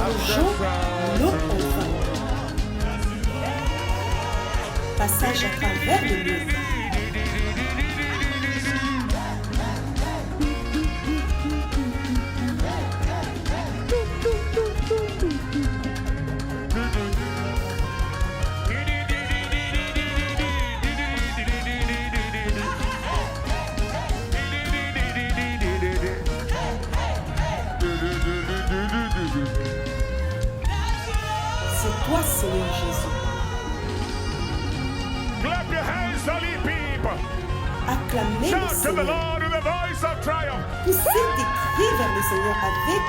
changeons l'eau en vin. Passage à travers le mur. C'est toi, Seigneur Jésus. Clap your hands, all ye people. Acclamez le Shout to the Seigneur. Lord with a voice of triumph. Poussez des cris vers le Seigneur avec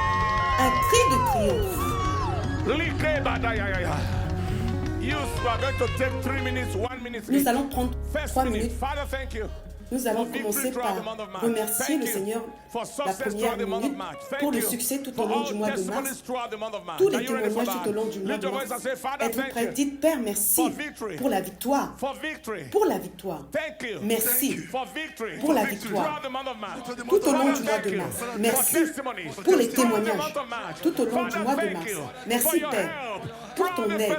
un cri de triomphe. Likebadayaya. You are going to take 3 minutes, 1 minute. Nous allons prendre First 3 minute. minutes. Father, thank you. Nous allons commencer par remercier le Seigneur la première minute pour le succès tout au long du mois de mars. Tous les témoignages tout au long du mois de mars. Êtes-vous prêts? Dites, Père, merci pour la victoire. Pour la victoire. Merci pour la victoire. Tout au long du mois de mars. Merci pour les témoignages tout au long du mois de mars. Merci, Père, pour ton aide.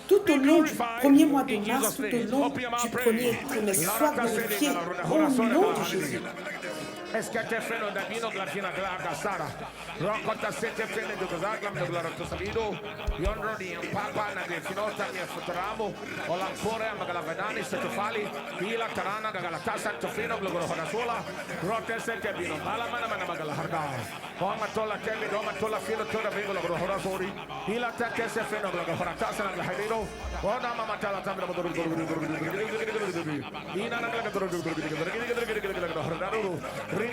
Tout au long du premier mois de mars, tout au long du premier trimestre, sois glorifié au nom de Jésus. Es que te freno da vino glafina glaga sara. Rokota sete freno do gazaglam do glarato sabido. Yondro di papa na de finota mi futramo. Olampore magalavadani setofali. Ila tarana galatasa tofino glogoro horasola. Rote sete vino malamana magalaharda. Oma tola temi doma tola fino tola vingo glogoro horasori. Ila tete se freno glogoro horatasa na glahiro. Ona mama tala tamra modoro. Ina na glogoro horadaru. Es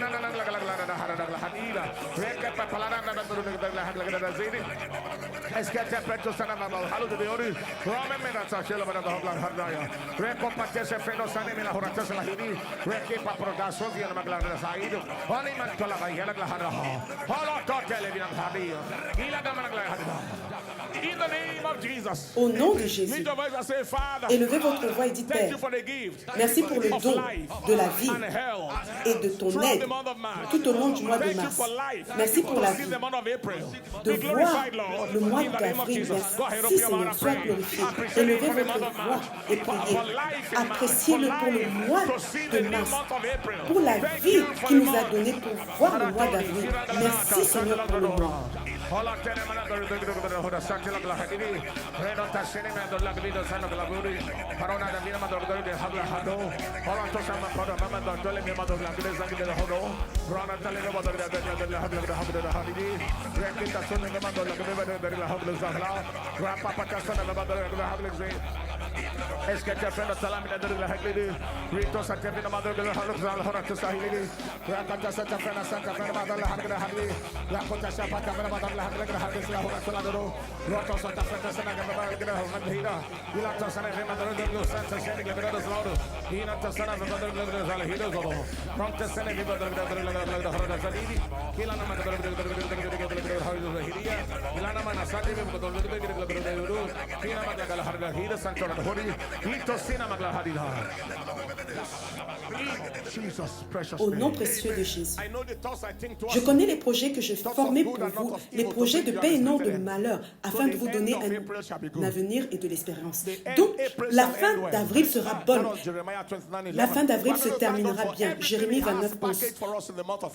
que te preto sana mal halu de ori rame me da sachela para da hoblan hardaya reko patese freno sane me la horata la hini reke pa prodaso via na magla da saido oni man tola vai la hara hala to television hadia ila da magla hada. In the name of Jesus. Au nom de Jésus, élevez votre voix et dites, Père, merci pour le don de la vie et de ton aide tout au long du mois de mars. Merci pour la vie. De voir le mois d'avril, merci Seigneur, sois glorifié. Élevez votre voix et priez. Appréciez-le pour le mois de mars, pour la vie qu'il nous a donnée pour voir le mois d'avril. Merci Seigneur pour le mois. Hola, tenemos la hoda sakila la hadini. Reno tasini me dola gvido sano la guri. Parona da vina mador de habla hado. Hola to sama koda mama dole me mador la gvido zagi de hodo. Rona tale me mador de habla de hadini. Rekita sunne me mador la gvido de la habla zahla. Rapa patasana me mador de habla zai. Es que te freno salam de la hadini. Rito sa te vina mador de la habla zahla hora to sahili. Rapa sa te freno sa te freno mador la hadini. La kota sa pata me mador la hadis la hora soladoro. Roto santa frente sana que va a quedar mandira. Y la tosana de mador de los santos se le quedaron slaughter. Y la tosana de mador de los alhidos go. Pronto se le viva de la hora de salidi. Y la nama de la hiria. Y la nama nasati de la y la nama de la hora de santo de hori. Y tosina magla hadida. Au nom précieux de Jésus. Je connais les projets que je formais pour vous, les projets de paix et non de malheur, afin de vous donner un avenir et de l'espérance. Donc, la fin d'avril sera bonne. La fin d'avril se terminera bien. Jérémie 29, 11.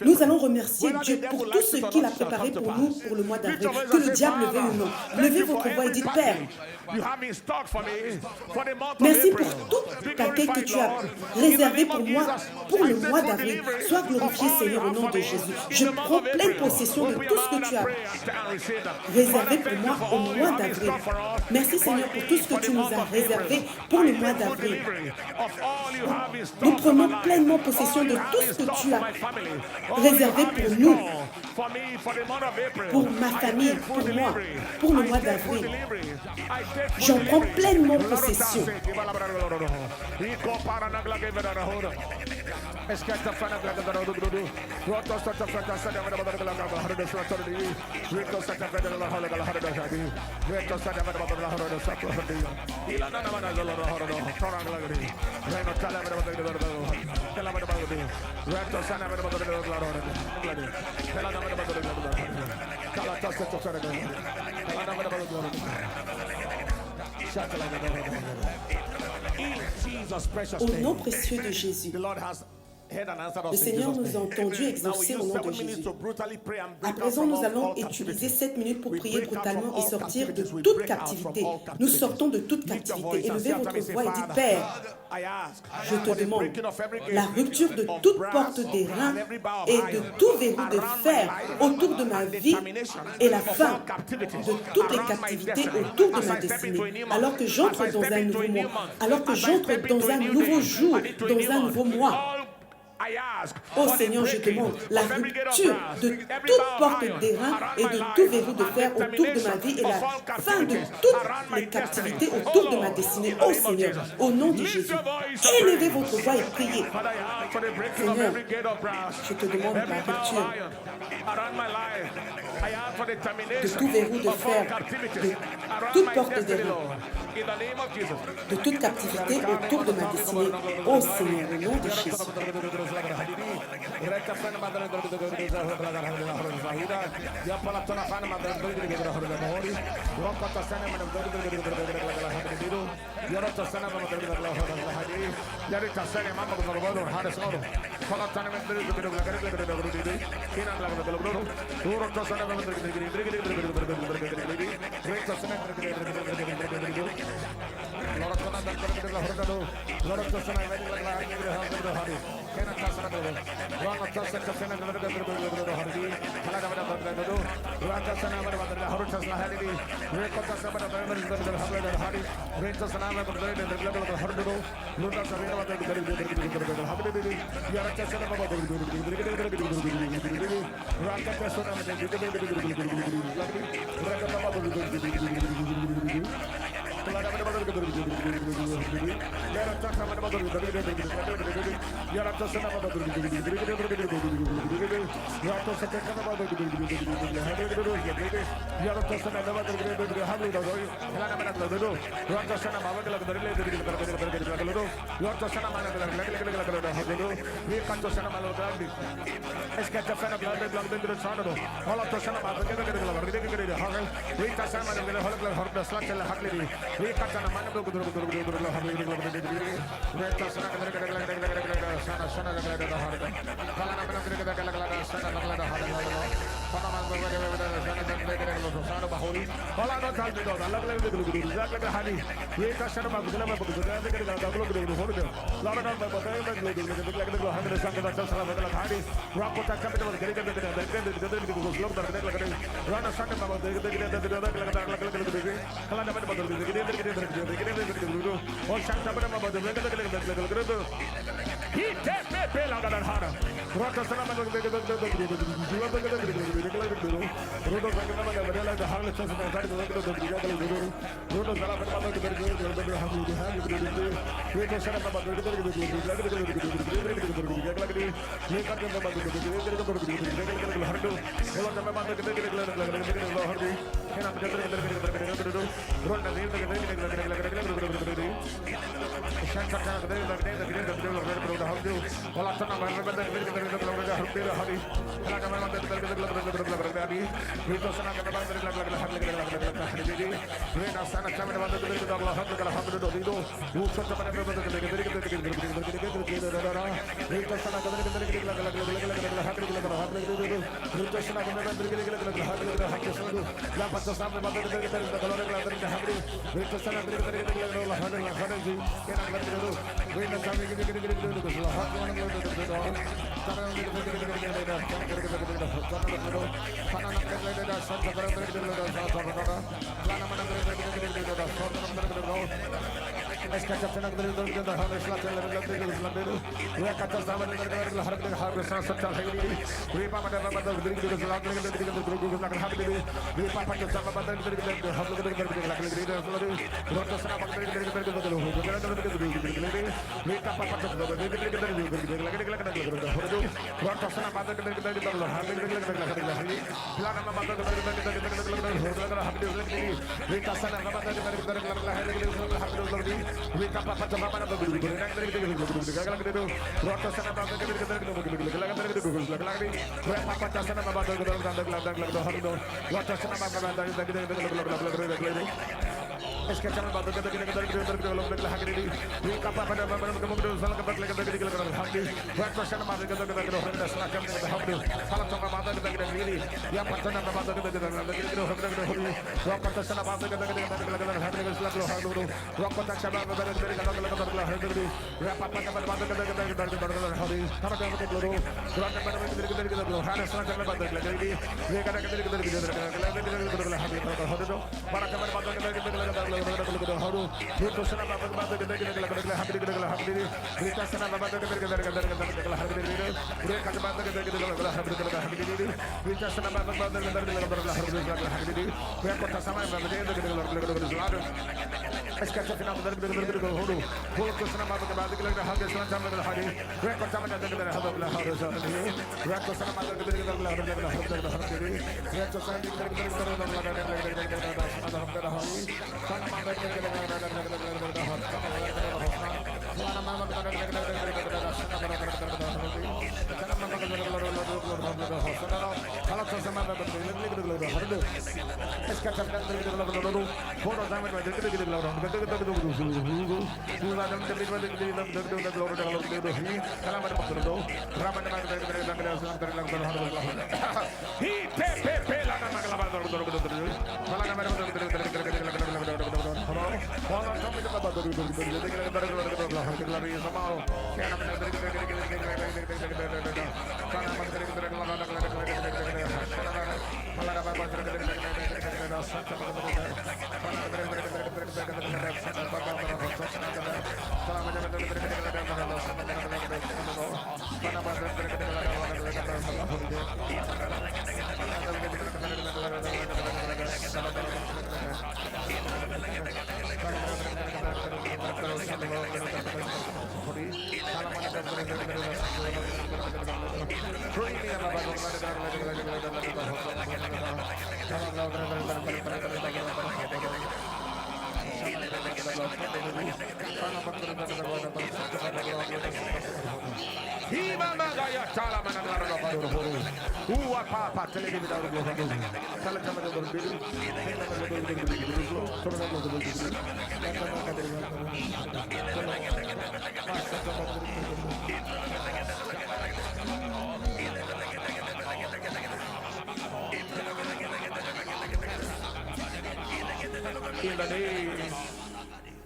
Nous allons remercier Dieu pour tout ce qu'il a préparé pour nous pour le mois d'avril. Que le diable le veuille ou non. Levez votre voix et dites, Père, merci pour tout l'accueil que tu as réservé pour moi pour le mois d'avril. Sois glorifié, Seigneur, au nom de Jésus. Je prends pleine possession de tout ce que tu as réservé pour moi au mois d'avril. Merci, Seigneur, pour tout ce que tu nous as réservé pour le mois d'avril. Nous prenons pleinement possession de tout ce que tu as réservé pour nous, pour ma famille, pour moi, pour le mois d'avril. J'en prends pleinement possession. Au nom précieux de Jésus, le Seigneur nous a entendus exaucer au nom de Jésus. À présent, nous allons utiliser 7 minutes pour prier brutalement et sortir de toute captivité. Nous sortons de toute captivité. Élevez votre voix et dites, Père, je te demande la rupture de toute porte d'airain et de tout verrou de fer autour de ma vie et la fin de toutes les captivités autour de ma destinée. Alors que j'entre dans un nouveau mois, alors que j'entre dans un nouveau jour, dans un nouveau mois, oh Seigneur, je demande la rupture de toute porte d'airain et de tout verrou de fer autour de ma vie et la fin de toutes les captivités autour de ma destinée. Oh Seigneur, au nom de Jésus, élevez votre voix et priez. Seigneur, je te demande la rupture de tout verrou de fer, de toute porte d'airain, de toute captivité autour de ma destinée. Oh Seigneur, au nom de Jésus.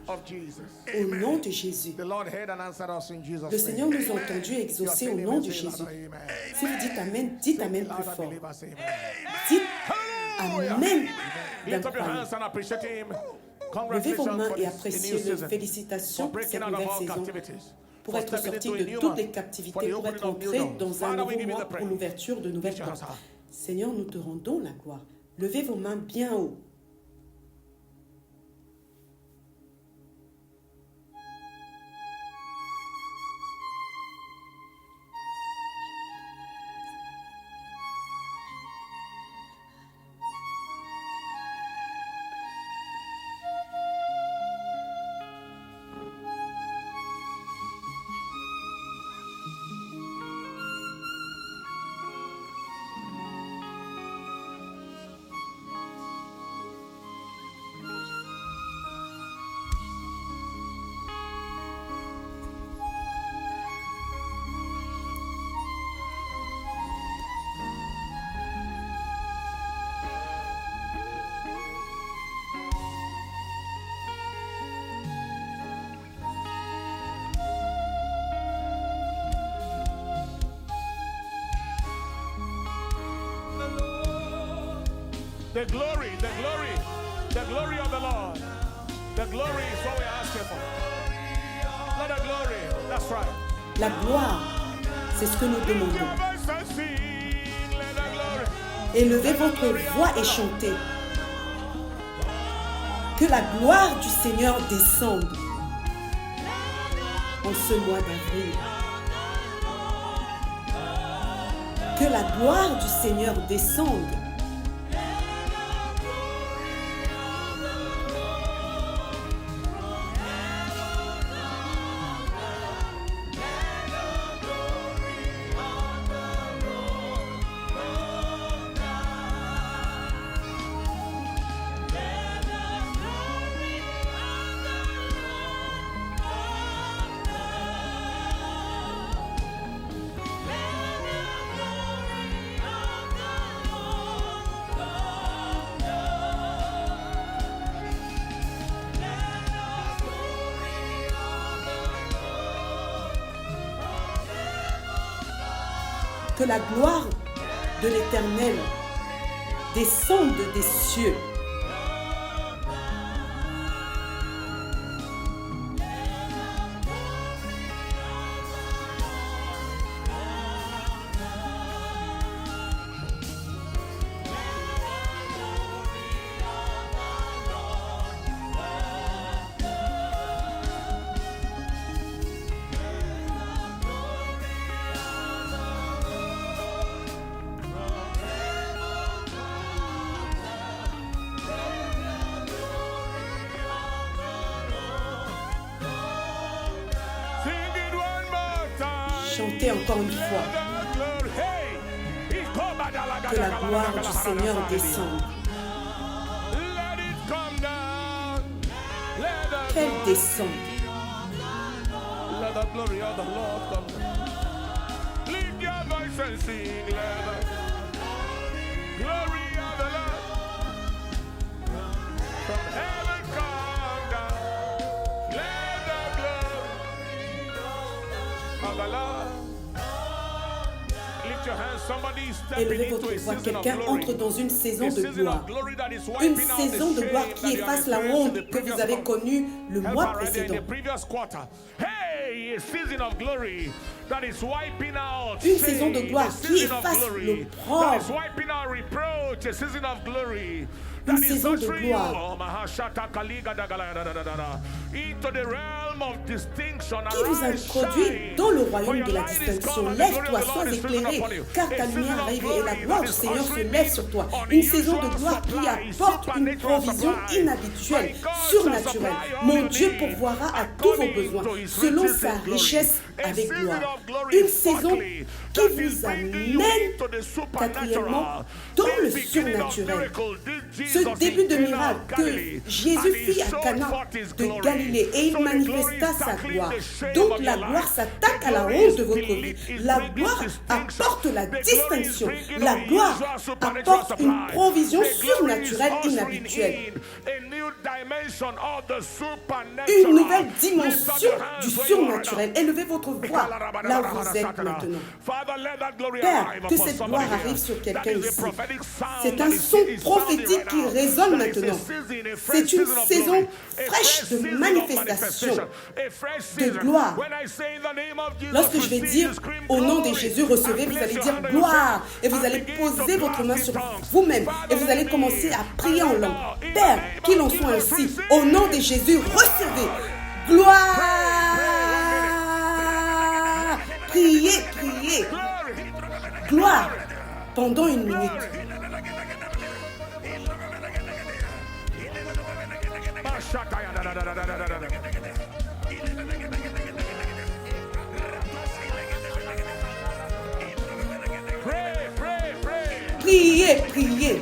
Au nom de Jésus. Le Seigneur nous a entendus et exaucés au nom de Jésus. Si vous dites Amen, dites Amen plus fort. Dites Amen d'un croyant. Levez vos mains et appréciez-le. Félicitations pour cette nouvelle saison. Pour être sorti de toutes les captivités, pour être entré dans un nouveau mois pour l'ouverture de nouvelles portes. Seigneur, nous te rendons la gloire. Levez vos mains bien haut. The glory of the Lord. The glory is what we're asking for. Not the glory. That's right. La gloire, c'est ce que nous demandons. Élevez votre voix et chantez. Que la gloire du Seigneur descende en ce mois d'avril. Que la gloire du Seigneur descende. que la gloire de l'Éternel descende des cieux. Chantez encore une fois. Que la gloire du Seigneur descende. Qu'elle descende. Let the glory of the Lord come down. Lift your voice and sing, let the glory of the Lord from heaven come down. Let the glory of the Lord. Élevez votre voix. Quelqu'un entre dans une saison de gloire. Une saison de gloire qui efface la honte que vous avez connue le mois précédent. Une saison de gloire qui efface l'opprobre. Une saison de gloire qui vous introduit dans le royaume de la distinction. Lève-toi, sois éclairé, car ta lumière arrive et la gloire du Seigneur se lève sur toi. Une saison de gloire qui apporte une provision inhabituelle, surnaturelle. Mon Dieu pourvoira à tous vos besoins, selon sa richesse avec gloire. Une saison qui vous amène, quatrièmement, dans le surnaturel. Ce début de miracle que Jésus fit à Cana de Galilée et il manifesta sa gloire. Donc la gloire s'attaque à la honte de votre vie. La gloire apporte la distinction. La gloire apporte une provision surnaturelle inhabituelle. Une nouvelle dimension du surnaturel. Élevez votre voix là où vous êtes maintenant. Père, que cette gloire arrive sur quelqu'un ici. C'est un son prophétique qui résonne maintenant. C'est une saison fraîche de manifestation, de gloire. Lorsque je vais dire au nom de Jésus, recevez, vous allez dire gloire. Et vous allez poser votre main sur vous-même. Et vous allez commencer à prier en langue. Père, qu'il en soit ainsi. Au nom de Jésus, recevez. Gloire. Priez, priez. Gloire pendant une minute. Priez, priez.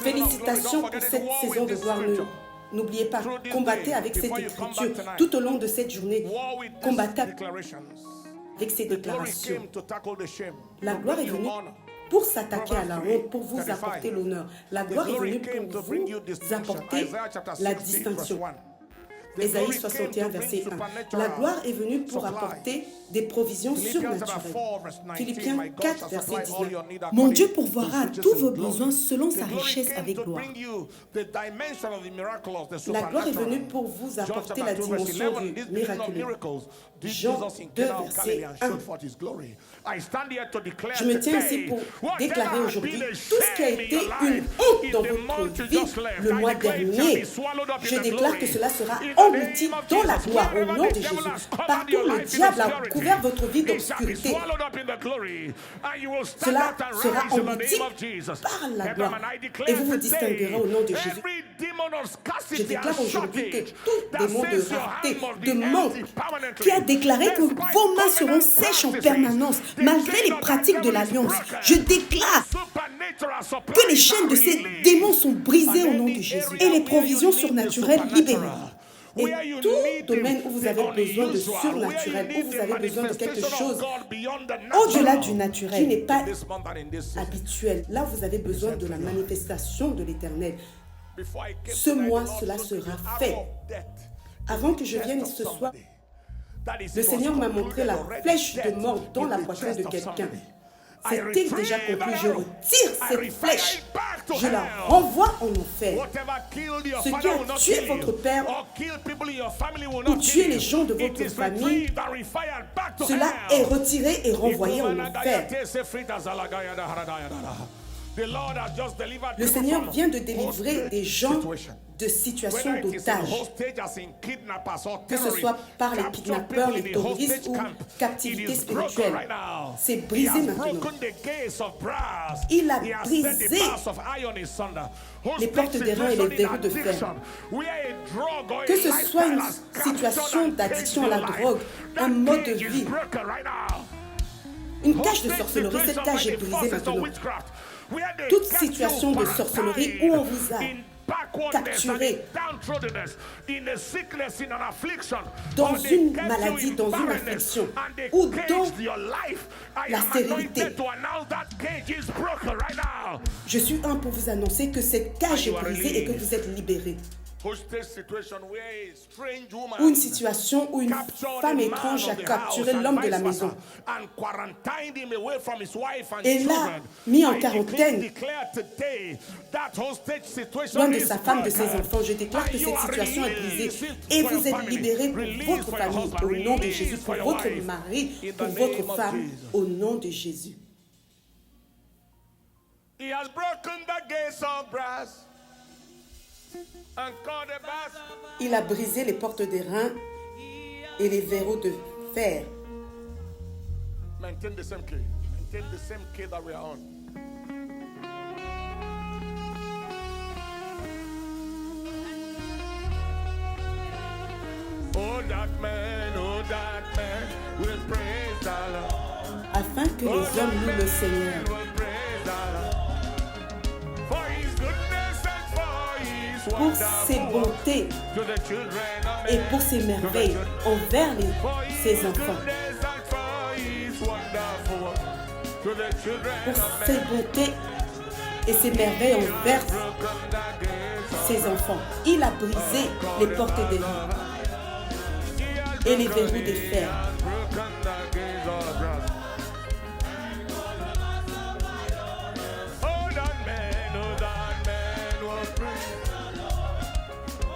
Félicitations pour cette saison de gloire. N'oubliez pas, combattez avec cette écriture tout au long de cette journée. Combattez avec ces déclarations. La gloire est venue pour s'attaquer à la honte, pour vous apporter l'honneur. La gloire est venue pour vous apporter la distinction. Ésaïe 61, verset 1. La gloire est venue pour apporter des provisions surnaturelles. Philippiens 4, verset 19. Mon Dieu pourvoira à tous vos besoins selon sa richesse avec gloire. La gloire est venue pour vous apporter la dimension du miraculeux. Jean 2, verset 1. Je me tiens ici pour déclarer aujourd'hui tout ce qui a été une honte dans votre vie le mois dernier. Je déclare que cela sera englouti dans la gloire au nom de Jésus. Partout le diable a couvert votre vie d'obscurité. Cela sera englouti par la gloire et vous vous distinguerez au nom de Jésus. Je déclare aujourd'hui que tout démon de rareté, de manque, qui a déclaré que vos mains seront sèches en permanence, malgré les pratiques de l'alliance, je déclare que les chaînes de ces démons sont brisées au nom de Jésus et les provisions surnaturelles libérées. Et tout domaine où vous avez besoin de surnaturel, où vous avez besoin de quelque chose au-delà du naturel, qui n'est pas habituel, là vous avez besoin de la manifestation de l'Éternel. Ce mois, cela sera fait. Avant que je vienne ce soir, le Seigneur m'a montré la flèche de mort dans la poitrine de quelqu'un. C'était déjà conclu. Je retire cette flèche. Je la renvoie en enfer. Ce qui a tué votre père ou tué les gens de votre famille, cela est retiré et renvoyé en enfer. Le Seigneur vient de délivrer des gens de situations d'otage, que ce soit par les kidnappeurs, les terroristes ou captivité spirituelle. C'est brisé maintenant. Il a brisé les portes d'airain et les verrous de fer. Que ce soit une situation d'addiction à la drogue, un mode de vie, une cage de sorcellerie, cette cage est brisée maintenant. Toute situation de sorcellerie où on vous a capturé dans une maladie, dans une affliction ou dans la stérilité. Je suis un pour vous annoncer que cette cage est brisée et que vous êtes libérés. Ou une situation où une femme étrange a capturé l'homme de la maison et l'a mis en quarantaine loin de sa femme, de ses enfants. Je déclare que cette situation est brisée et vous êtes libérés pour votre famille au nom de Jésus, pour votre mari, pour votre femme au nom de Jésus. Il a brisé les portes d'airain et les verrous de fer. Maintain the same key that we are on. Oh, that man will praise the Lord. Afin que les hommes louent le Seigneur. Pour ses bontés et pour ses merveilles envers ses enfants. Pour ses bontés et ses merveilles envers ses enfants. Il a brisé les portes des lits et les verrous des fers.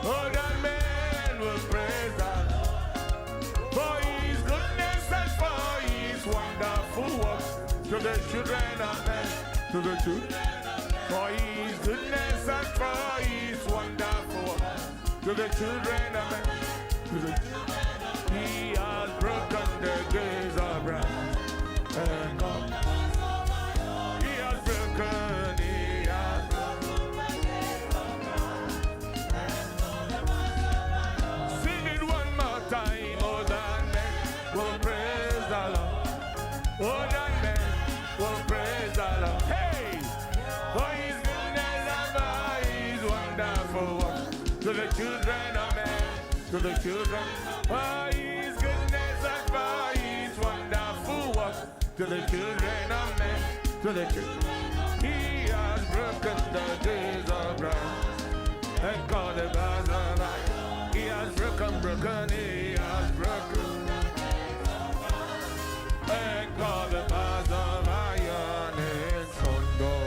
Oh, that man will praise God for his goodness and for his wonderful works to the children of men, to the children, for his goodness and for his wonderful works to the children of men, to the children. He has broken the gates of brass and God. He has broken. Oh, that man will praise the Lord. Hey, for his to the children. For his goodness and for his wonderful works. To the children of men, to the children. He has broken the days of brass and called the bars of iron. He has broken, he has broken. And called the bars of iron and thunder.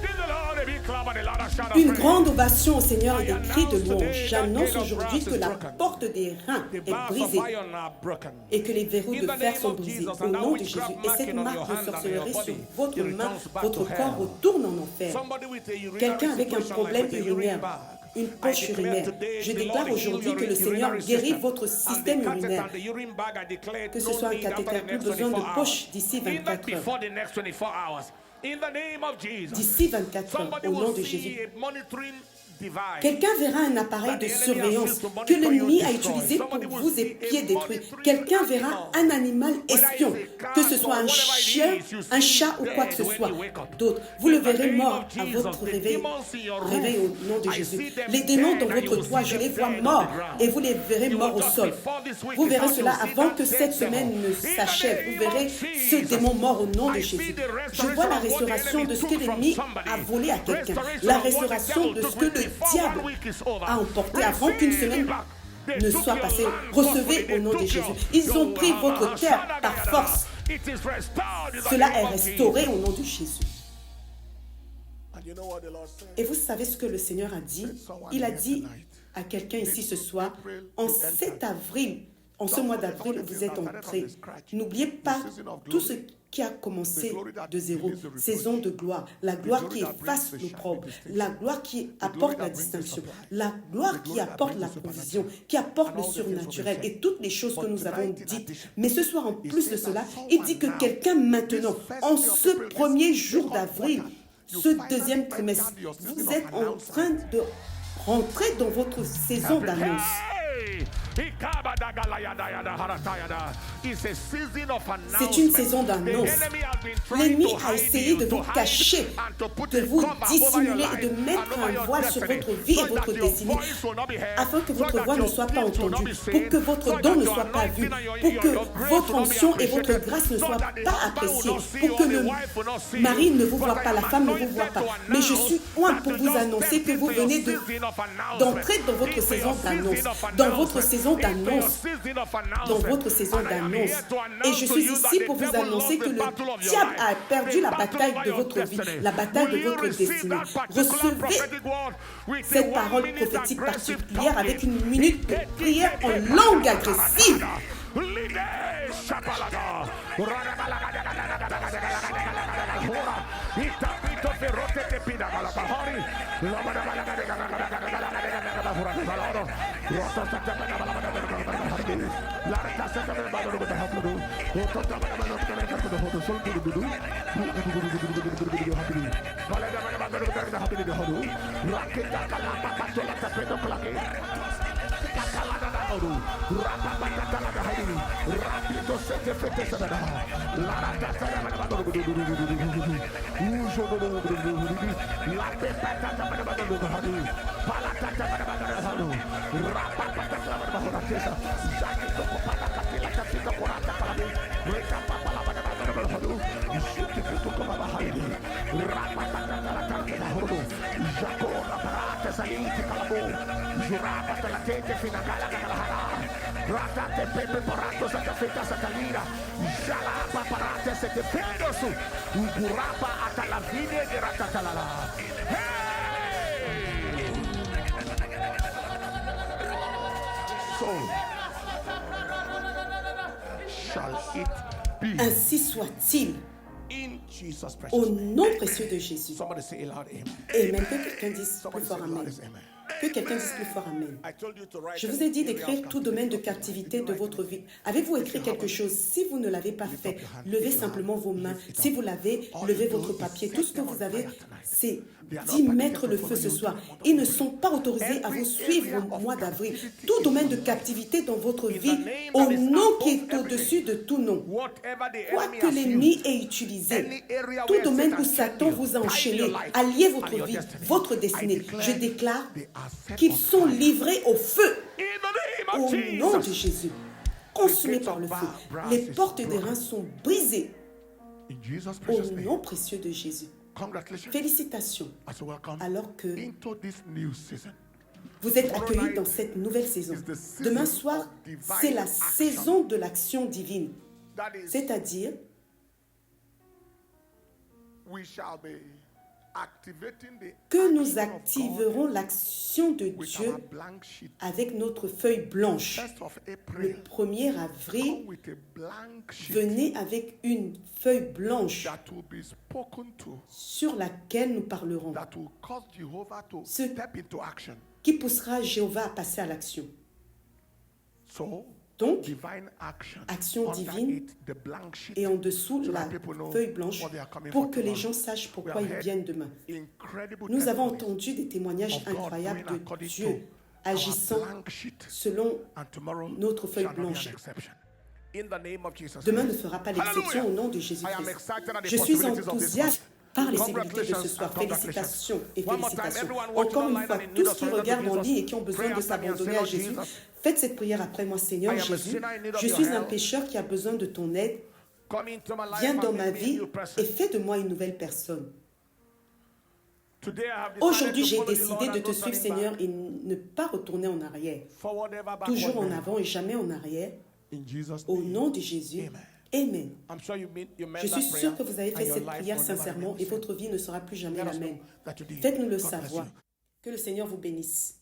Give the Lord a big clap and a lot of shout of Une praise. grande ovation au Seigneur et des cris de louange. J'annonce aujourd'hui que la porte des reins The est bars of brisée iron are broken. et que les verrous In de the fer name sont of brisés Jesus, au and that nom de witchcraft Jésus. Et cette marking on marque your de hand and sorcellerie your sur body, votre it main, returns back votre to corps hell. retourne en enfer. Somebody with a urinary Quelqu'un avec un situation problème like a urinaire, urine bag. une poche urinaire, je déclare aujourd'hui que le Seigneur guérit votre système urinaire. Que ce soit un cathéter, plus besoin de poche d'ici 24 heures. D'ici 24 heures, au nom de Jésus. Quelqu'un verra un appareil de surveillance que l'ennemi a utilisé pour vous épier, détruire. Quelqu'un verra un animal espion, que ce soit un chien, un chat ou quoi que ce soit d'autre. Vous le verrez mort à votre réveil au nom de Jésus. Les démons dans votre toit, je les vois morts et vous les verrez morts au sol. Vous verrez cela avant que cette semaine ne s'achève. Vous verrez ce démon mort au nom de Jésus. Je vois la restauration de ce que l'ennemi a volé à quelqu'un. La restauration de ce que le diable a emporté avant qu'une semaine ne soit passée. Recevez au nom de Jésus. Ils ont pris votre terre par force. Cela est restauré au nom de Jésus. Et vous savez ce que le Seigneur a dit? Il a dit à quelqu'un ici ce soir, en 7 avril, en ce mois d'avril où vous êtes entrés, n'oubliez pas tout ce qui a commencé de zéro, saison de gloire, la gloire qui efface l'opprobre, la gloire qui apporte la distinction, la gloire qui apporte la provision, qui apporte le surnaturel et toutes les choses que nous avons dites. Mais ce soir, en plus de cela, il dit que quelqu'un maintenant, en ce premier jour d'avril, ce deuxième trimestre, vous êtes en train de rentrer dans votre saison d'annonce. C'est une saison d'annonce. L'ennemi a essayé de vous cacher, de vous dissimuler et de mettre un voile sur votre vie et votre destinée, afin que votre voix ne soit pas entendue, pour que votre don ne soit pas vu, pour que votre onction et votre grâce ne soient pas appréciées, pour que le mari ne vous voit pas, la femme ne vous voit pas. Mais je suis loin pour vous annoncer que vous venez d'entrer dans votre saison d'annonce, dans votre saison d'annonce, dans votre saison d'annonce. Et je suis ici pour vous annoncer que le diable a perdu la bataille de votre vie, la bataille de votre destinée. Recevez cette parole prophétique particulière avec une minute de prière en langue agressive. Ainsi soit-il. Au nom précieux de Jésus. Amen. Que quelqu'un dise plus fort amen. Que quelqu'un dise plus fort amen. Je vous ai dit d'écrire tout domaine de captivité de votre vie. Avez-vous écrit quelque chose? Si vous ne l'avez pas fait, levez simplement vos mains. Si vous l'avez, levez votre papier. Tout ce que vous avez, c'est d'y mettre le feu ce soir. Ils ne sont pas autorisés à vous suivre au mois d'avril. Tout domaine de captivité dans votre vie, au nom qui est au-dessus de tout nom. Quoi que l'ennemi ait utilisé, tout domaine où Satan vous a enchaîné, a lié votre vie, votre destinée, je déclare qu'ils sont livrés au feu. Au nom de Jésus, consumé par le feu. Les portes des reins sont brisées. Au nom précieux de Jésus. Félicitations. Alors que vous êtes accueillis dans cette nouvelle saison. Demain soir, c'est la saison de l'action divine. C'est-à-dire, que nous activerons l'action de Dieu avec notre feuille blanche. Le 1er avril, venez avec une feuille blanche sur laquelle nous parlerons. Ce qui poussera Jéhovah à passer à l'action. Donc, action divine et en dessous la feuille blanche pour que les gens sachent pourquoi ils viennent demain. Nous avons entendu des témoignages incroyables de Dieu agissant selon notre feuille blanche. Demain ne fera pas l'exception au nom de Jésus-Christ. Je suis enthousiaste par les sécurités de ce soir. Félicitations et félicitations. Encore une fois, tous qui regardent en ligne et qui ont besoin de s'abandonner à Jésus, faites cette prière après moi. Seigneur Jésus, je suis un pécheur qui a besoin de ton aide. Viens dans ma vie et fais de moi une nouvelle personne. Aujourd'hui, j'ai décidé de te suivre, Seigneur, et ne pas retourner en arrière. Toujours en avant et jamais en arrière. Au nom de Jésus. Amen. Je suis sûr que vous avez fait cette prière sincèrement et votre vie ne sera plus jamais la même. Faites-nous le savoir. Que le Seigneur vous bénisse.